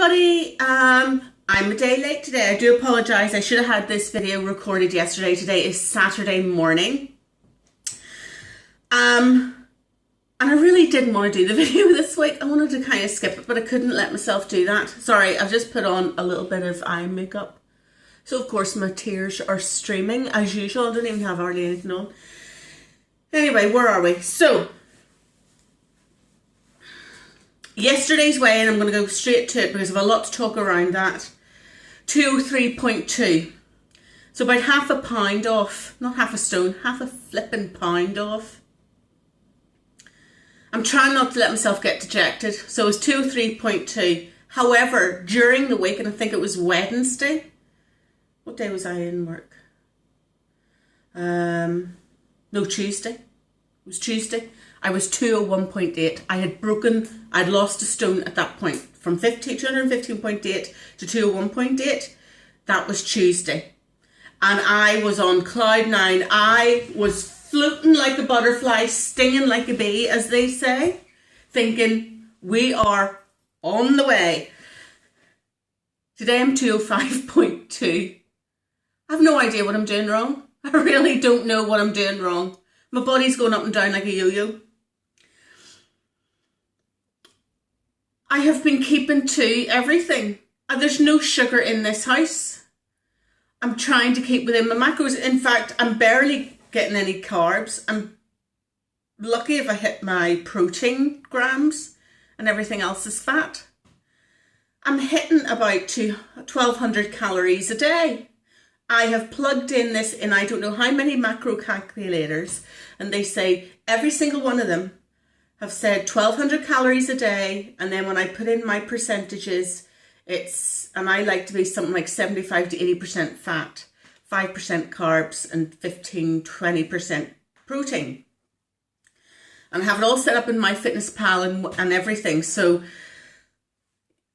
everybody. I'm a day late today. I do apologise. I should have had this video recorded yesterday. Today is Saturday morning. And I really didn't want to do the video this week. I wanted to kind of skip it, but I couldn't let myself do that. Sorry, I've just put on a little bit of eye makeup. So of course my tears are streaming as usual. I don't even have hardly anything on. Anyway, where are we? So, yesterday's weigh-in, I'm going to go straight to it because I have a lot to talk around that. 203.2. So about half a pound off. Not half a stone, half a flipping pound off. I'm trying not to let myself get dejected. So it's 203.2. However, during the week, and I think it was Wednesday. What day was I in work? No, Tuesday. It was Tuesday. I was 201.8. I'd lost a stone at that point. From 215.8 to 201.8. That was Tuesday. And I was on cloud nine. I was floating like a butterfly, stinging like a bee, as they say. Thinking, we are on the way. Today I'm 205.2. I have no idea what I'm doing wrong. I really don't know what I'm doing wrong. My body's going up and down like a yo-yo. I have been keeping to everything. There's no sugar in this house. I'm trying to keep within my macros. In fact, I'm barely getting any carbs. I'm lucky if I hit my protein grams and everything else is fat. I'm hitting about 1,200 calories a day. I have plugged in this in I don't know how many macro calculators, and they say every single one of them have said 1,200 calories a day, and then when I put in my percentages, and I like to be something like 75 to 80% fat, 5% carbs, and 15-20% protein. And I have it all set up in my MyFitnessPal and everything. So,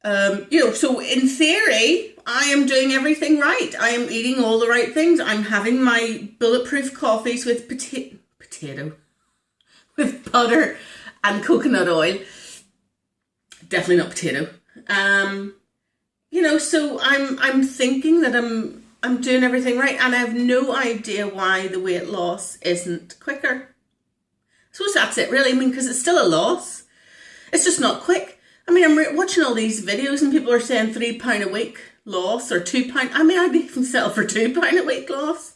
so in theory, I am doing everything right. I am eating all the right things. I'm having my bulletproof coffees with with butter and coconut oil. Definitely not potato. So I'm thinking that I'm doing everything right, and I have no idea why the weight loss isn't quicker. I suppose that's it, really. I mean, because it's still a loss. It's just not quick. I mean, I'm watching all these videos and people are saying £3 a week loss or £2. I mean, I'd even settle for £2 a week loss.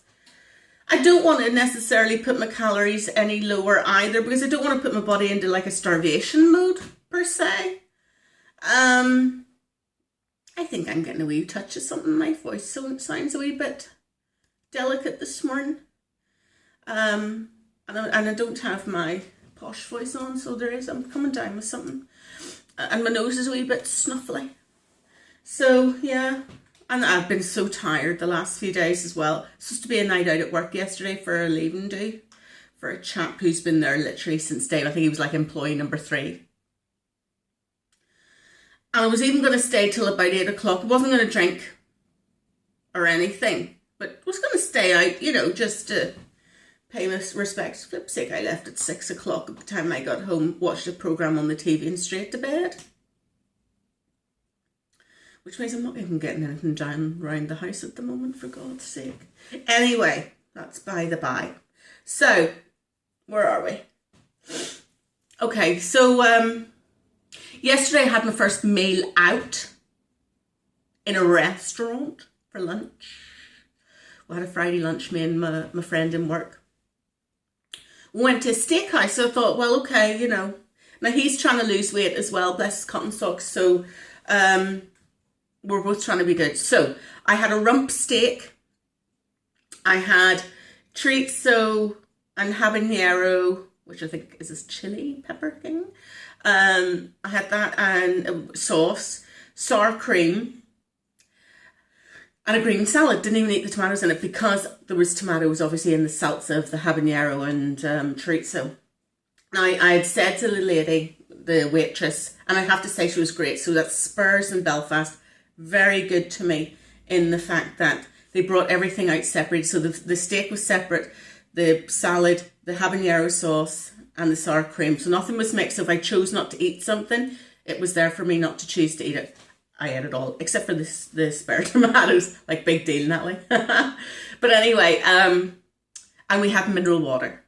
I don't want to necessarily put my calories any lower either, because I don't want to put my body into like a starvation mode per se. I think I'm getting a wee touch of something in my voice, so it sounds a wee bit delicate this morning. And I don't have my posh voice on, so I'm coming down with something. And my nose is a wee bit snuffly. So, yeah. And I've been so tired the last few days as well. It's supposed to be a night out at work yesterday for a leaving do. For a chap who's been there literally since day. I think he was like employee number 3. And I was even going to stay till about 8 o'clock. I wasn't going to drink or anything. But I was going to stay out, just to pay my respects. For flip's sake, I left at 6 o'clock. At the time I got home, watched a programme on the TV and straight to bed. Which means I'm not even getting anything done around the house at the moment, for God's sake. Anyway, that's by the by. So, where are we? Okay, so yesterday I had my first meal out in a restaurant for lunch. We had a Friday lunch, me and my friend in work. Went to a steakhouse, so I thought, well, okay, Now he's trying to lose weight as well, bless his cotton socks, so we're both trying to be good. So I had a rump steak. I had chorizo and habanero, which I think is this chili pepper thing. I had that and sauce, sour cream, and a green salad. Didn't even eat the tomatoes in it because there was tomatoes obviously in the salsa of the habanero and chorizo. Now, I had said to the lady, the waitress, and I have to say she was great. So that's Spurs in Belfast. Very good to me in the fact that they brought everything out separate. So the steak was separate, the salad, the habanero sauce, and the sour cream. So nothing was mixed. So if I chose not to eat something, it was there for me not to choose to eat it. I ate it all, except for the spare tomatoes, like big deal, Natalie. But anyway, and we had mineral water.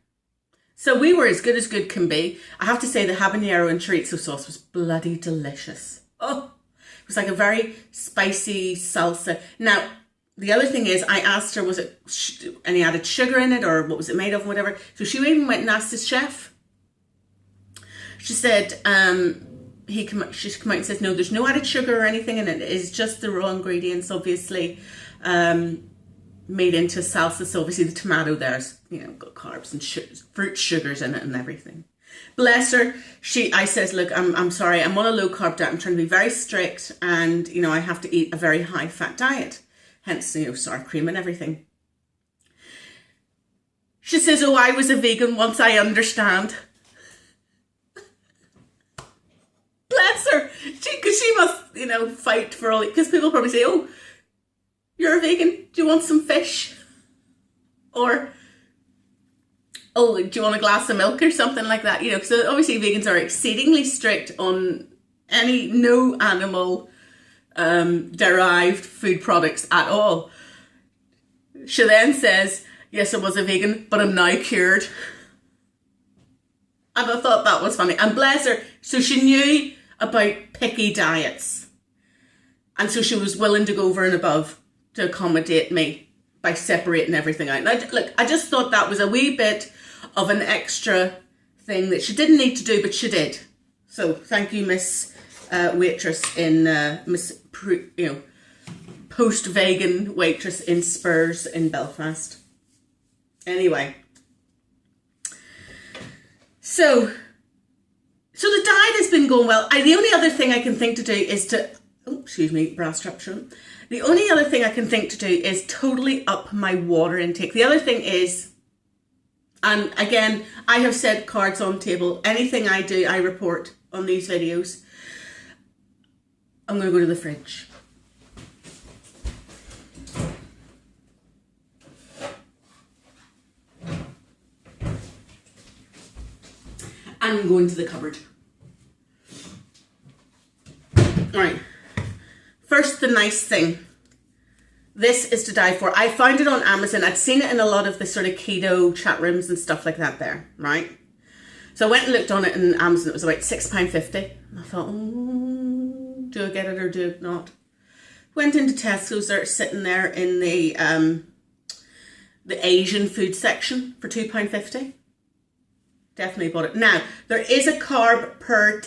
So we were as good can be. I have to say the habanero and chorizo sauce was bloody delicious. Oh, it was like a very spicy salsa. Now, the other thing is, I asked her, was it any added sugar in it, or what was it made of, whatever. So she even went and asked the chef. She said, she's come out and says, no, there's no added sugar or anything in it. It's just the raw ingredients, obviously, made into salsa. So obviously the tomato there's, got carbs and fruit sugars in it and everything. Bless her. I says, look, I'm sorry, I'm on a low carb diet. I'm trying to be very strict, and, I have to eat a very high fat diet. Hence, sour cream and everything. She says, oh, I was a vegan once, I understand. Bless her. Because she must, fight for all, because people probably say, oh, you're a vegan, do you want some fish? Or, oh, do you want a glass of milk or something like that? Because obviously vegans are exceedingly strict on no animal derived food products at all. She then says, yes, I was a vegan, but I'm now cured. And I thought that was funny. And bless her, so she knew about picky diets. And so she was willing to go over and above to accommodate me by separating everything out. Now, look, I just thought that was a wee bit of an extra thing that she didn't need to do, but she did. So thank you, Miss Waitress in post-vegan waitress in Spurs in Belfast. Anyway, so the diet has been going well. The only other thing I can think to do is to, bra strap shut. The only other thing I can think to do is totally up my water intake. The other thing is, and again, I have said cards on table, anything I do, I report on these videos. I'm going to go to the fridge. I'm going to the cupboard. Alright. First, the nice thing. This is to die for. I found it on Amazon. I'd seen it in a lot of the sort of keto chat rooms and stuff like that there, right? So I went and looked on it in Amazon. It was about £6.50. And I thought, do I get it or do I not? Went into Tesco's. They're sitting there in the Asian food section for £2.50. Definitely bought it. Now, there is a carb per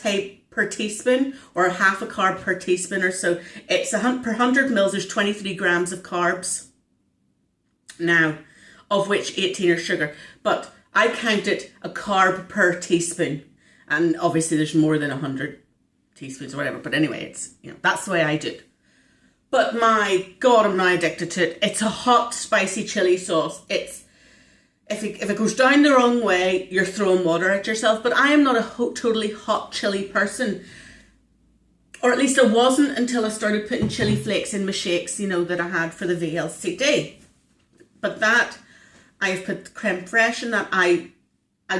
teaspoon, or half a carb per teaspoon or so. It's per 100 mils, there's 23 grams of carbs. Now, of which 18 are sugar. But I counted a carb per teaspoon. And obviously there's more than 100 teaspoons or whatever. But anyway, it's, that's the way I do it. But my God, I'm now addicted to it. It's a hot, spicy chili sauce. If it goes down the wrong way, you're throwing water at yourself. But I am not a totally hot chili person. Or at least I wasn't until I started putting chili flakes in my shakes, that I had for the VLCD. But that, I've put creme fraiche in that. I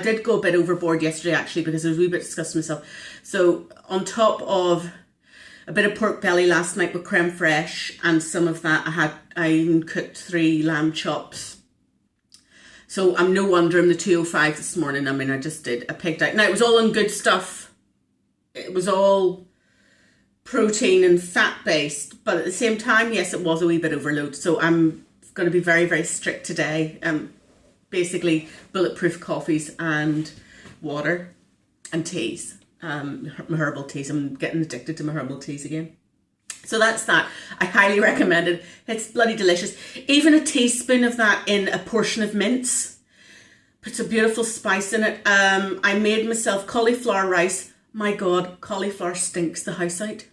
did go a bit overboard yesterday, actually, because I was a wee bit disgusting myself. So on top of a bit of pork belly last night with creme fraiche and some of that, I even cooked 3 lamb chops. So I'm no wonder I'm the 205 this morning. I mean, I just did a pig diet. Now, it was all on good stuff. It was all protein and fat-based. But at the same time, yes, it was a wee bit overload. So I'm going to be very, very strict today. Basically, bulletproof coffees and water and teas. My herbal teas. I'm getting addicted to my herbal teas again. So that's that. I highly recommend it. It's bloody delicious. Even a teaspoon of that in a portion of mince puts a beautiful spice in it. I made myself cauliflower rice. My God, cauliflower stinks the house out.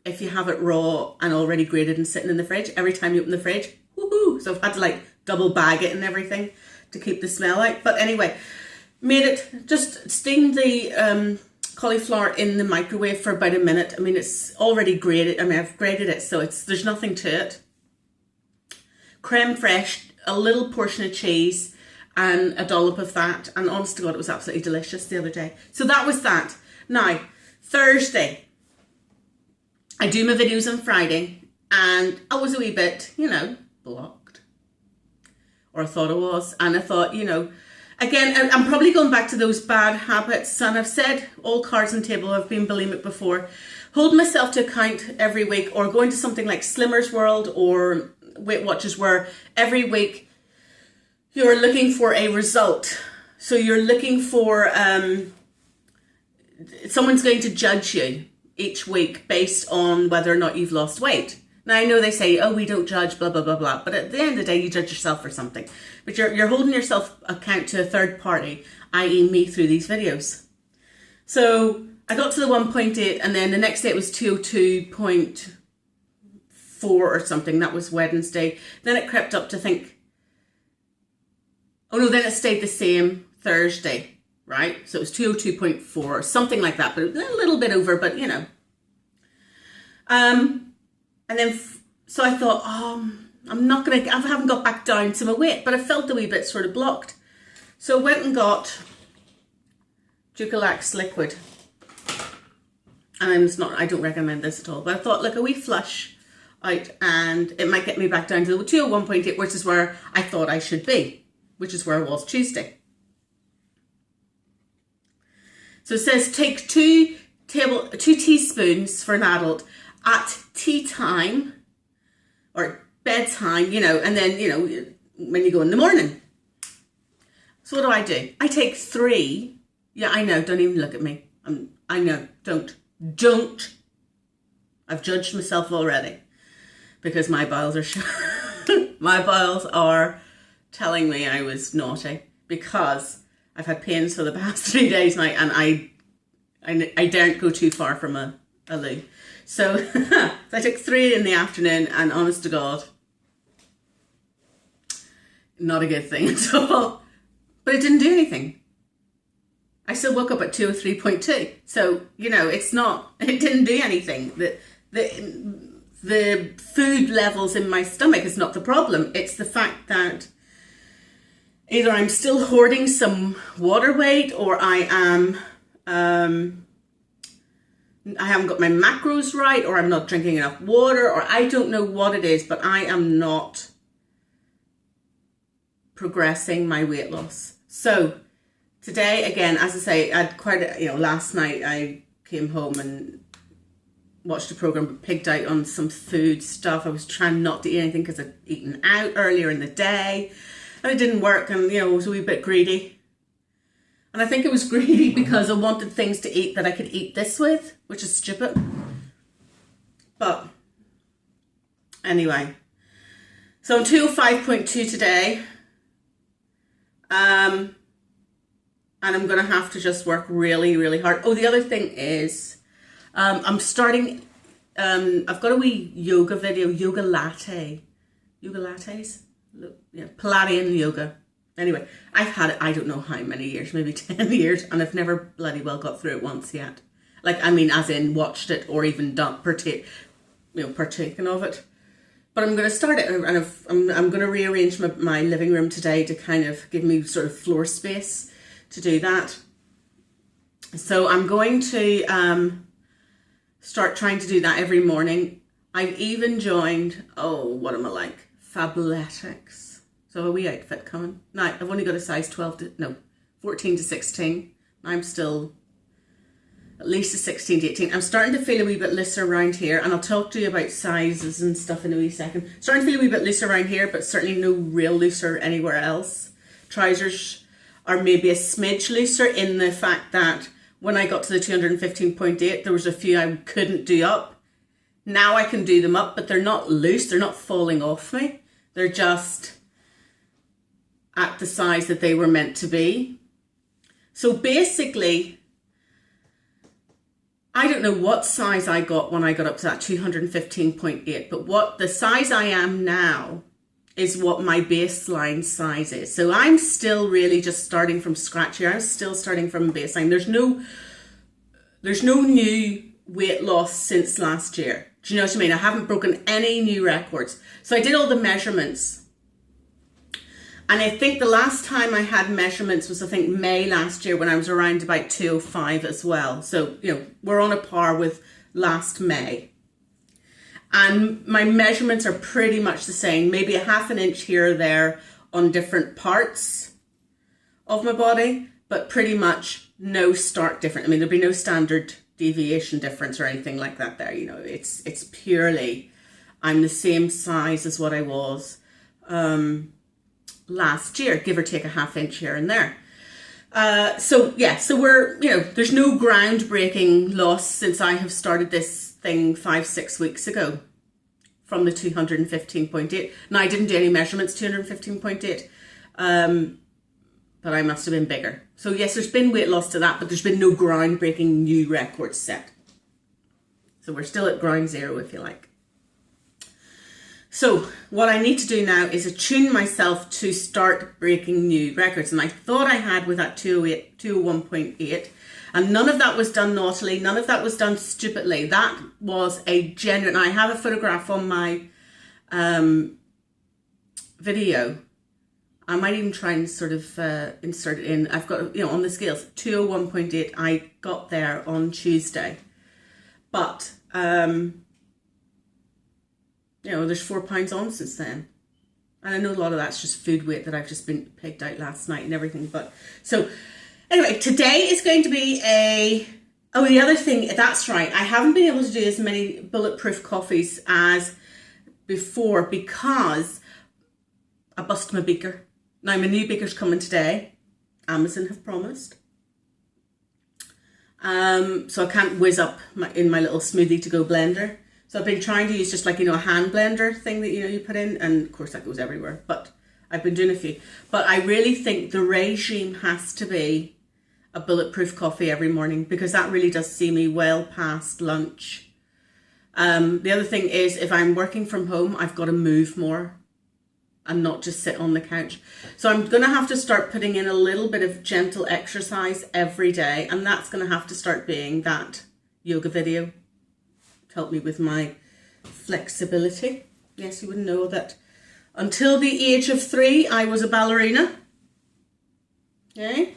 If you have it raw and already grated and sitting in the fridge, every time you open the fridge, woohoo! So I've had to double bag it and everything to keep the smell out. But anyway, made it, just steamed the cauliflower in the microwave for about a minute. I mean, it's already grated. I mean, I've grated it, so there's nothing to it. Creme fraiche, a little portion of cheese, and a dollop of that. And honest to God, it was absolutely delicious the other day. So that was that. Now, Thursday, I do my videos on Friday, and I was a wee bit, you know, blocked. Or I thought I was. And I thought, you know, again, I'm probably going back to those bad habits. And I've said all cards on the table, I've been bulimic before. Hold myself to account every week, or going to something like Slimmer's World or Weight Watchers, where every week you're looking for a result. So you're looking for, someone's going to judge you each week based on whether or not you've lost weight. Now, I know they say, oh, we don't judge, blah, blah, blah, blah. But at the end of the day, you judge yourself for something. But you're holding yourself account to a third party, i.e. me, through these videos. So I got to the 1.8, and then the next day it was 202.4 or something. That was Wednesday. Then it crept up to think, oh no, then it stayed the same Thursday. Right? So it was 202.4 or something like that, but a little bit over, but you know. And then, so I thought, oh, I haven't got back down to my weight, but I felt a wee bit sort of blocked. So I went and got Ducalax liquid. And I don't recommend this at all, but I thought, look, a wee flush out, and it might get me back down to the 201.8, which is where I thought I should be, which is where I was Tuesday. So it says take 2 teaspoons for an adult at tea time or bedtime, you know, and then, you know, when you go in the morning. So what do? I take 3. Yeah, I know. Don't even look at me. I know. Don't. I've judged myself already because my bowels are my bowels are telling me I was naughty because I've had pains for the past 3 days now, and I daren't go too far from a loo. So, so I took 3 in the afternoon, and honest to God, not a good thing at all. But it didn't do anything. I still woke up at 203.2. So, you know, it didn't do anything. The food levels in my stomach is not the problem. It's the fact that either I'm still hoarding some water weight, or I haven't got my macros right, or I'm not drinking enough water, or I don't know what it is, but I am not progressing my weight loss. So today, again, as I say, last night I came home and watched a program, but pigged out on some food stuff. I was trying not to eat anything because I'd eaten out earlier in the day. And it didn't work, and you know, I was a wee bit greedy. And I think it was greedy because I wanted things to eat that I could eat this with, which is stupid. But anyway, so I'm 205.2 today. And I'm going to have to just work really, really hard. Oh, the other thing is, I'm starting, I've got a wee yoga video, yoga lattes. Yeah, Palladian yoga. Anyway, I've had it, I don't know how many years, maybe 10 years, and I've never bloody well got through it once yet. Like, I mean, as in watched it or even partaken of it. But I'm going to start it, and I'm going to rearrange my living room today to kind of give me sort of floor space to do that. So I'm going to start trying to do that every morning. I've even joined, what am I like? Fabletics. So a wee outfit coming. Now, I've only got a size 14 to 16. I'm still at least a 16 to 18. I'm starting to feel a wee bit looser around here, and I'll talk to you about sizes and stuff in a wee second. Starting to feel a wee bit looser around here, but certainly no real looser anywhere else. Trousers are maybe a smidge looser in the fact that when I got to the 215.8, there was a few I couldn't do up. Now I can do them up, but they're not loose. They're not falling off me. They're just at the size that they were meant to be. So basically, I don't know what size I got when I got up to that 215.8, but what the size I am now is what my baseline size is. So I'm still really just starting from scratch here. I'm still starting from baseline. There's no new weight loss since last year. Do you know what I mean? I haven't broken any new records. So I did all the measurements. And I think the last time I had measurements was, I think, May last year, when I was around about 205 as well. So, you know, we're on a par with last May And my measurements are pretty much the same, maybe a half an inch here or there on different parts of my body, but pretty much no stark difference. I mean, there'll be no standard deviation difference or anything like that there. You know, it's purely, I'm the same size as what I was last year, give or take a half inch here and there. So we're, you know, there's no groundbreaking loss since I have started this thing 5-6 weeks ago from the 215.8. Now, I didn't do any measurements, 215.8, but I must have been bigger. So yes, there's been weight loss to that, but there's been no groundbreaking new records set. So we're still at ground zero, if you like. So what I need to do now is attune myself to start breaking new records. And I thought I had with that 201.8. And none of that was done naughtily. None of that was done stupidly. That was a genuine... I have a photograph on my video. I might even try and sort of insert it in. I've got, you know, on the scales, 201.8. I got there on Tuesday. But... you know, there's 4 pounds on since then. And I know a lot of that's just food weight that I've just been picked out last night and everything. But so anyway, today is going to be oh, the other thing, that's right. I haven't been able to do as many bulletproof coffees as before because I bust my beaker. Now my new beaker's coming today. Amazon have promised. So I can't whiz up in my little smoothie to go blender. So I've been trying to use just like, you know, a hand blender thing that, you know, you put in, and of course that goes everywhere, but I've been doing a few. But I really think the regime has to be a bulletproof coffee every morning because that really does see me well past lunch. The other thing is if I'm working from home, I've got to move more and not just sit on the couch. So I'm going to have to start putting in a little bit of gentle exercise every day, and that's going to have to start being that yoga video. Help me with my flexibility. Yes, you wouldn't know that until the age of 3 I was a ballerina. Okay,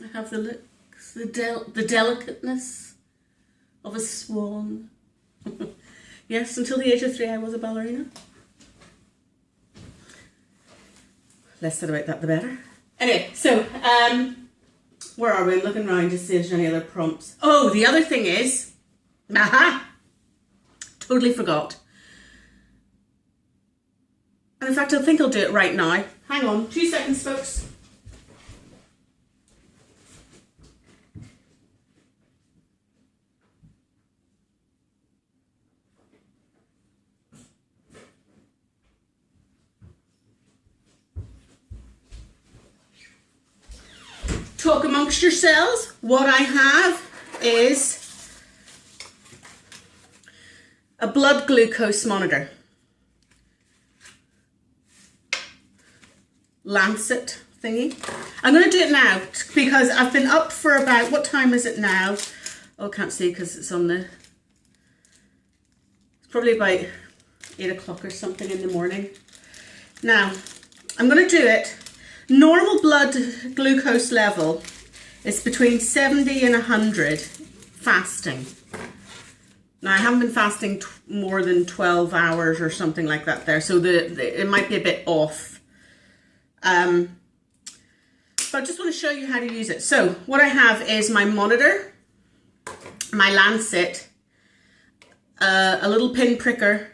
I have the looks, the delicateness of a swan. Yes, until the age of 3 I was a ballerina. Less said about that the better. Anyway, so where are we? I'm looking around to see if there's any other prompts. Oh, the other thing is, totally forgot. And in fact, I think I'll do it right now. Hang on, 2 seconds, folks. Talk amongst yourselves. What I have is a blood glucose monitor. Lancet thingy. I'm going to do it now because I've been up for about, what time is it now? Oh, I can't see because it's on the, it's probably about 8 o'clock or something in the morning. Now, I'm going to do it. Normal blood glucose level is between 70 and 100 fasting. Now, I haven't been fasting more than 12 hours or something like that there, so it might be a bit off. But I just want to show you how to use it. So what I have is my monitor, my lancet, a little pin pricker,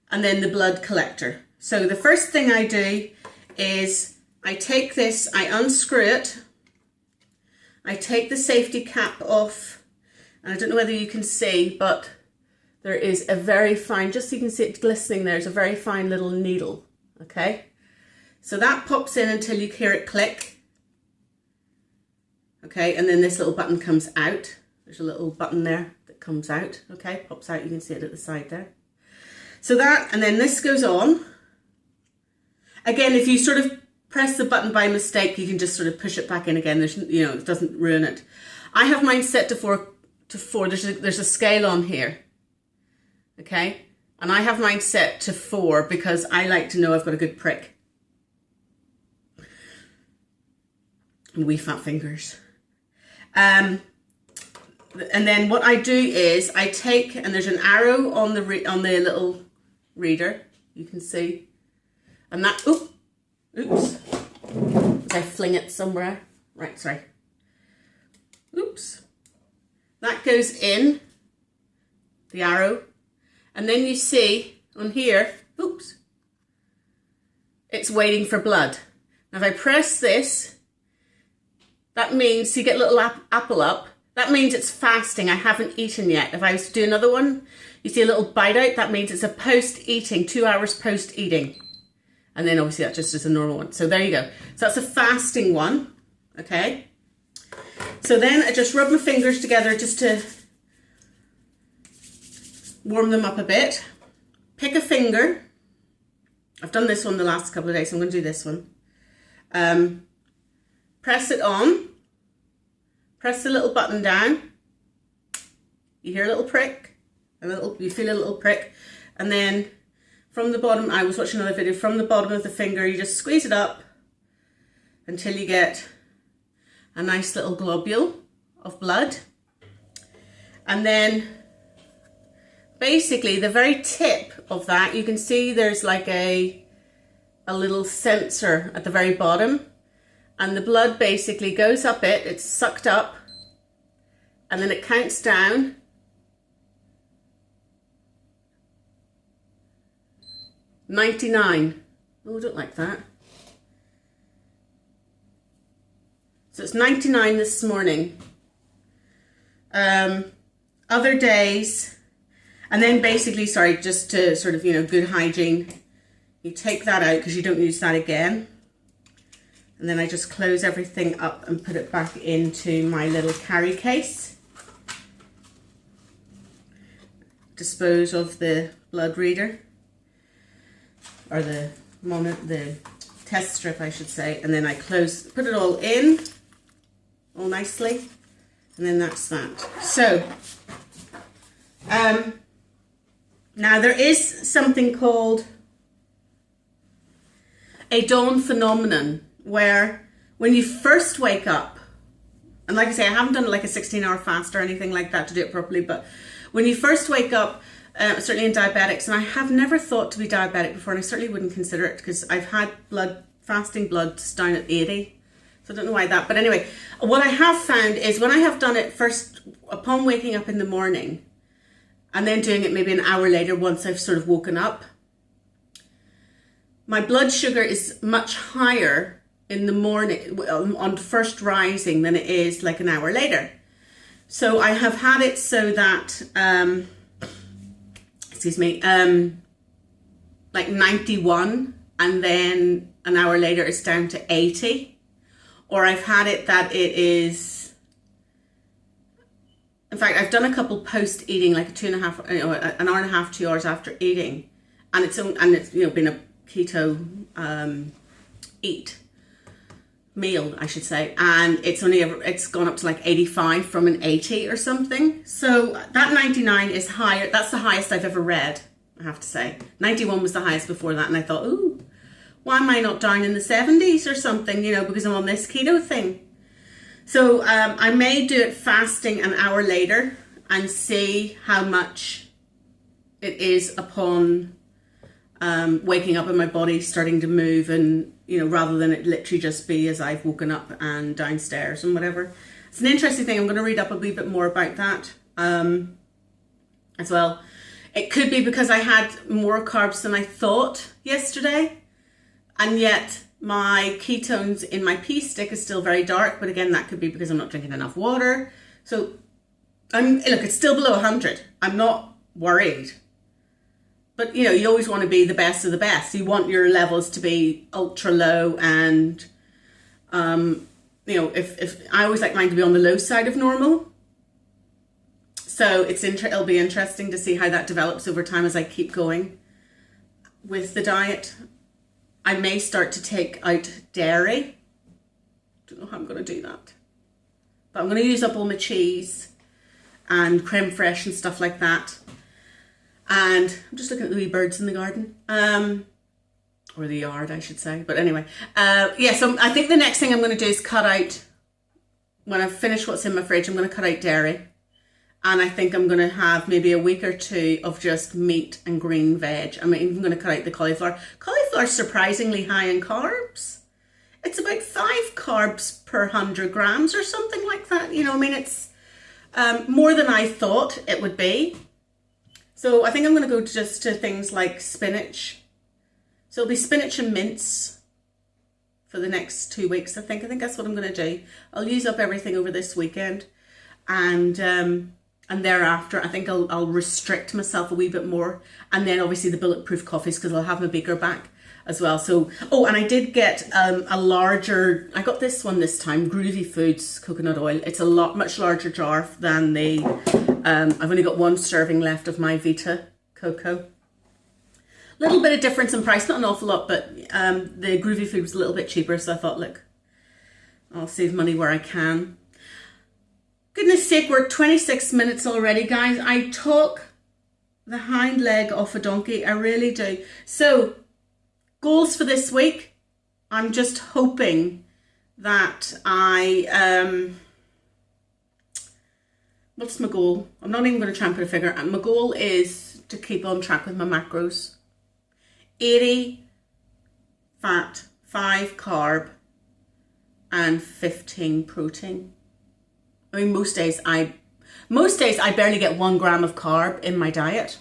and then the blood collector. So the first thing I do is I take this, I unscrew it, I take the safety cap off, and I don't know whether you can see, but there is a very fine, just so you can see it glistening, there's a very fine little needle, okay? So that pops in until you hear it click, okay? And then this little button comes out. There's a little button there that comes out, okay? Pops out, you can see it at the side there. So that, and then this goes on. Again, if you sort of press the button by mistake, you can just sort of push it back in again. There's, you know, it doesn't ruin it. I have mine set to 4. There's a scale on here, okay? And I have mine set to 4 because I like to know I've got a good prick. And wee fat fingers. And then what I do is I take, and there's an arrow on the little reader, you can see, and that, oops, I fling it somewhere, right, sorry, oops, that goes in, the arrow, and then you see on here, oops, it's waiting for blood. Now if I press this, that means you get a little apple up. That means it's fasting. I haven't eaten yet. If I was to do another one, you see a little bite out, that means it's a post-eating, 2 hours post-eating. And then obviously that just is a normal one. So there you go. So that's a fasting one, okay? So then I just rub my fingers together just to warm them up a bit. Pick a finger. I've done this one the last couple of days, so I'm going to do this one. Press it on. Press the little button down. You hear a little prick, you feel a little prick, and then from the bottom, I was watching another video, from the bottom of the finger, you just squeeze it up until you get a nice little globule of blood. And then basically the very tip of that, you can see there's like a little sensor at the very bottom. And the blood basically goes up it's sucked up, and then it counts down. $99. Oh, I don't like that. So it's 99 this morning. Other days, and then basically, sorry, just to sort of, good hygiene, you take that out because you don't use that again. And then I just close everything up and put it back into my little carry case. Dispose of the blood reader, or the test strip, I should say. And then I put it all in, all nicely. And then that's that. So, now there is something called a dawn phenomenon, where when you first wake up, and like I say, I haven't done like a 16-hour fast or anything like that to do it properly, but when you first wake up, certainly in diabetics, and I have never thought to be diabetic before, and I certainly wouldn't consider it because I've had fasting blood down at 80, so I don't know why that, but anyway, what I have found is when I have done it first upon waking up in the morning, and then doing it maybe an hour later once I've sort of woken up, my blood sugar is much higher in the morning on first rising than it is like an hour later. So I have had it so that like 91, and then an hour later it's down to 80, or I've had it that it is, in fact I've done a couple post eating, like an hour and a half, 2 hours after eating, and it's been a keto meal, I should say, and it's gone up to like 85 from an 80 or something. So that 99 is higher. That's the highest I've ever read, I have to say. 91 was the highest before that, and I thought, ooh, why am I not down in the 70s or something, because I'm on this keto thing. So I may do it fasting an hour later and see how much it is upon waking up and my body starting to move, and rather than it literally just be as I've woken up and downstairs and whatever. It's an interesting thing. I'm going to read up a wee bit more about that as well. It could be because I had more carbs than I thought yesterday, and yet my ketones in my pea stick is still very dark, but again, that could be because I'm not drinking enough water. So look, it's still below 100. I'm not worried. But, you always want to be the best of the best. You want your levels to be ultra low, and, if I always like mine to be on the low side of normal. So it'll be interesting to see how that develops over time as I keep going with the diet. I may start to take out dairy. Don't know how I'm going to do that. But I'm going to use up all my cheese and creme fraiche and stuff like that. And I'm just looking at the wee birds in the garden, or the yard, I should say. But anyway, so I think the next thing I'm going to do is cut out, when I finish what's in my fridge, I'm going to cut out dairy. And I think I'm going to have maybe a week or two of just meat and green veg. I'm even going to cut out the cauliflower. Cauliflower's surprisingly high in carbs. It's about 5 carbs per 100 grams or something like that. You know, I mean, it's more than I thought it would be. So I think I'm going to go just to things like spinach. So it'll be spinach and mince for the next 2 weeks, I think. I think that's what I'm going to do. I'll use up everything over this weekend. And thereafter, I think I'll restrict myself a wee bit more. And then obviously the bulletproof coffees, because I'll have my beaker back as well. So, oh, and I did get a larger, I got this one this time, Groovy Foods coconut oil. It's a much larger jar than the, I've only got 1 serving left of my Vita cocoa. Little bit of difference in price, not an awful lot, but the Groovy Food was a little bit cheaper. So I thought, look, I'll save money where I can. Goodness sake, we're 26 minutes already, guys. I talk the hind leg off a donkey. I really do. So, goals for this week. I'm just hoping that what's my goal? I'm not even going to try and put a figure. And my goal is to keep on track with my macros. 80 fat, 5 carb, and 15 protein. I mean, most days I barely get 1 gram of carb in my diet.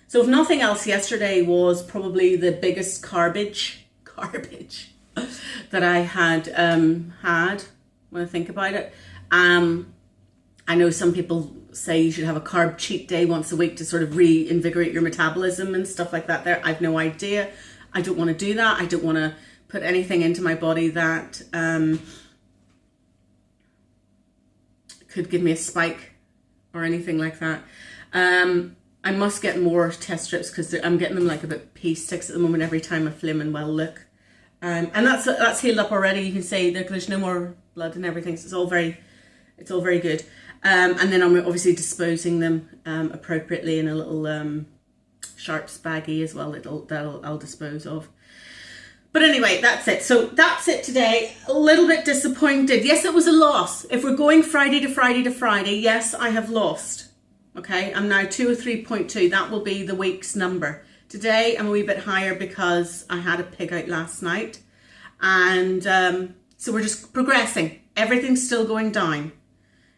So if nothing else, yesterday was probably the biggest garbage that I had had when I think about it. I know some people say you should have a carb cheat day once a week to sort of reinvigorate your metabolism and stuff like that there. I've no idea. I don't want to do that. I don't want to put anything into my body that could give me a spike or anything like that. I must get more test strips because I'm getting them like about pea sticks at the moment every time I flim and well look. And that's healed up already. You can see there's no more blood and everything. So it's all very good. And then I'm obviously disposing them appropriately in a little sharps baggie as well. I'll dispose of. But anyway, that's it. So that's it today. A little bit disappointed. Yes, it was a loss. If we're going Friday to Friday to Friday, yes, I have lost. Okay, I'm now 203.2. That will be the week's number. Today, I'm a wee bit higher because I had a pig out last night. And so we're just progressing. Everything's still going down.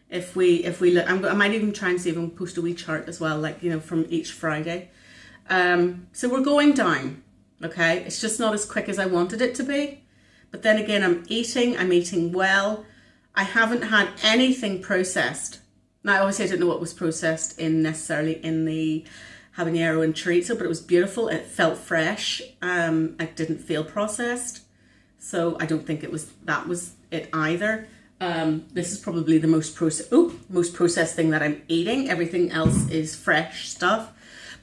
If we look, I might even try and see if I can post a wee chart as well, like, you know, from each Friday. So we're going down. Okay, it's just not as quick as I wanted it to be. But then again, I'm eating well. I haven't had anything processed. Now, obviously, I don't know what was processed necessarily in the habanero and chorizo, but it was beautiful. It felt fresh. It didn't feel processed. So I don't think that was it either. This is probably the most processed thing that I'm eating. Everything else is fresh stuff.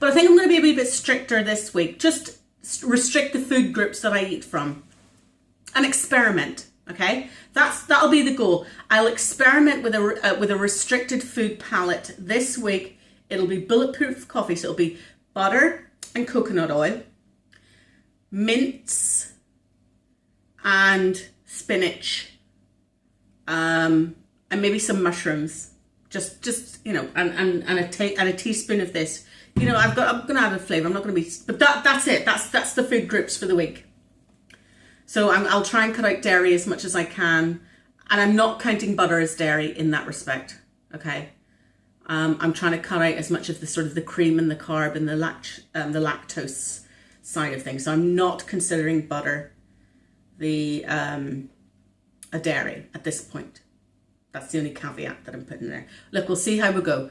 But I think I'm going to be a wee bit stricter this week. Just restrict the food groups that I eat from and experiment. Okay, that'll be the goal. I'll experiment with a restricted food palette this week. It'll be bulletproof coffee, so it'll be butter and coconut oil, mince and spinach, and maybe some mushrooms. Just you know, and a teaspoon of this. You know, I'm gonna add a flavour. I'm not gonna be, but that's it. That's the food groups for the week. So I'll try and cut out dairy as much as I can, and I'm not counting butter as dairy in that respect. Okay, I'm trying to cut out as much of the sort of the cream and the carb and the lactose side of things. So I'm not considering butter a dairy at this point. That's the only caveat that I'm putting there. Look, we'll see how we go.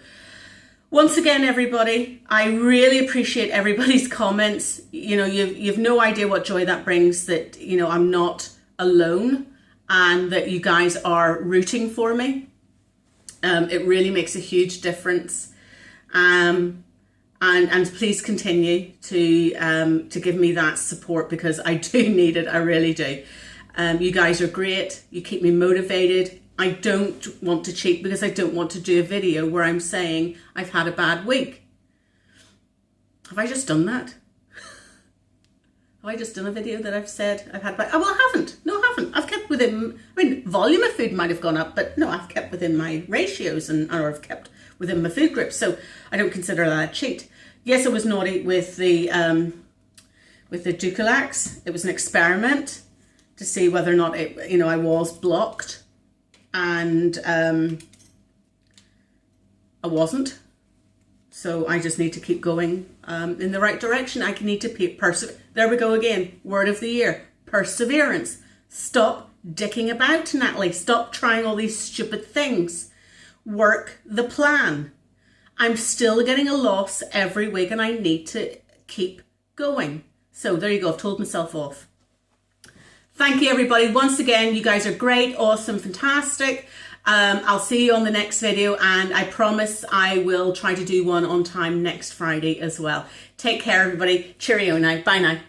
Once again, everybody, I really appreciate everybody's comments. You know, you've no idea what joy that brings, that, you know, I'm not alone and that you guys are rooting for me. It really makes a huge difference. And please continue to give me that support, because I do need it. I really do. You guys are great. You keep me motivated. I don't want to cheat because I don't want to do a video where I'm saying I've had a bad week. Have I just done that? Have I just done a video that I've said I've had by? Oh, well, I haven't. No, I haven't. I've kept within, I mean, volume of food might have gone up, but no, I've kept within my ratios or I've kept within my food groups. So I don't consider that a cheat. Yes, I was naughty with the Dulcolax. It was an experiment to see whether or not it, you know, I was blocked, and I wasn't. So I just need to keep going in the right direction. I need to persevere. There we go again. Word of the year: perseverance. Stop dicking about, Natalie. Stop trying all these stupid things. Work the plan. I'm still getting a loss every week and I need to keep going. So there you go. I've told myself off. Thank you, everybody. Once again, you guys are great, awesome, fantastic. I'll see you on the next video, and I promise I will try to do one on time next Friday as well. Take care, everybody. Cheerio now. Bye now.